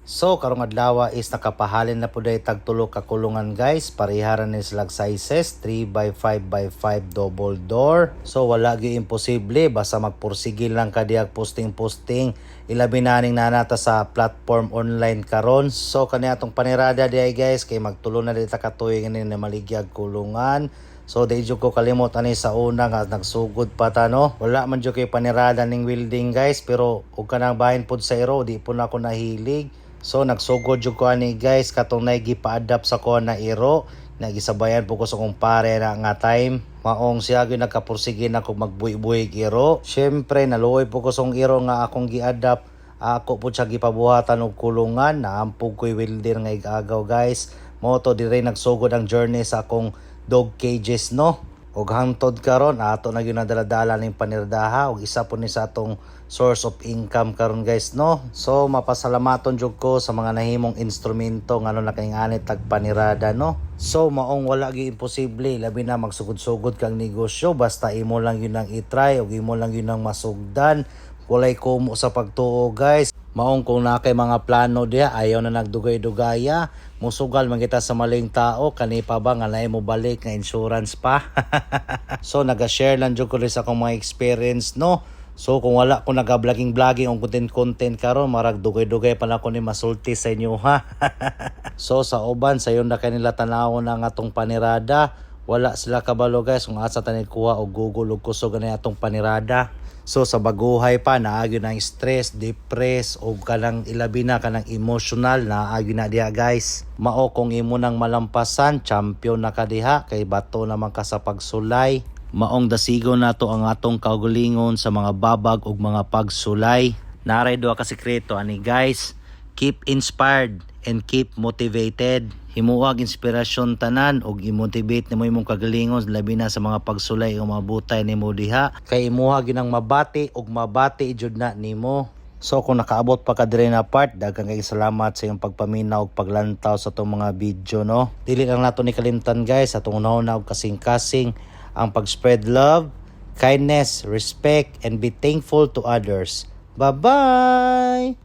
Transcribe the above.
So karong adlaw is nakapahalin na pud tagtulo ka kulungan guys. Pareharan ni sila sizes 3x5x5 double door. So wala gyud imposible basta magpursigil lang ka diag posting ilabi na ning nanata sa platform online karon. So kani atong panirada diay guys kay magtulo na dita katuig ni na maligyag kulungan. So di jud ko kalimot ani sa una nga nagsugod pa ta no. Wala man jud kay panirada ning welding guys pero ug kanang bahin pud sa iro di pud na ako nahilig. So nagsugod jud ko ani guys katong nagipa-adapt sa ko na iro, nagisabayan po ko sa kumpare na nga time. Maong siya gyud nagkapursige na kog magbuy-buy iro. Syempre naluoy po ko sa iro nga akong gi-adapt. Ako po siya gipabuhatan og kulungan, naampog ko'y welder nga igagaw guys. Mo to dire nagsugod ang journey sa akong dog cages no. Og hangtod karon ato na gyud nadala-dala ning panirdaha og isa po ni sa atong source of income karon guys no. So mapasalamaton jud ko sa mga nahimong instrumento ngano na kay anit tag panirada no. So maong wala gyud imposible labi na magsugod-sugod kang negosyo basta imo lang yun ang i-try og imo lang yun ang masugdan. Walay kumo sa pagtuo guys. Maong kung na kay mga plano diya ayaw na nagdugay-dugaya, musugal man kita sa maling tao kani pa ba nga naay mo balik nga insurance pa. So naga-share lang jud ko sa akong mga experience no. So kung wala ko naga-vlogging o content karon marag dugay-dugay pa na ko ni masulti sa inyo ha. So sa uban sayon na kanila tanawon ang atong panirada, wala sila kabalo guys kung asa tani kuha og Google og kusog gani atong panirada. So sa baguhay pa naagyo ng stress, depress o kanang ilabi na kanang emotional naagyo na diha guys. Mao kung imo nang malampasan, champion na ka diha kay bato naman ka sa pagsulay. Maong dasigo nato ang atong kaugalingon sa mga babag ug mga pagsulay. Naray duha ka sekreto ani guys. Keep inspired and keep motivated. Himuwag inspirasyon tanan og i-motivate nimo imong kagalingon labi na sa mga pagsulay o mga butay nimo diha kay imuha ginang mabati og mabati jud na nimo. So kung nakaabot pa ka dire na part, daghang kay salamat sa iyong pagpaminaw og paglantaw sa tong mga video no. Dili lang nato ni kalimtan guys atong unahon og kasing-kasing ang pag-spread love, kindness, respect and be thankful to others. Bye-bye.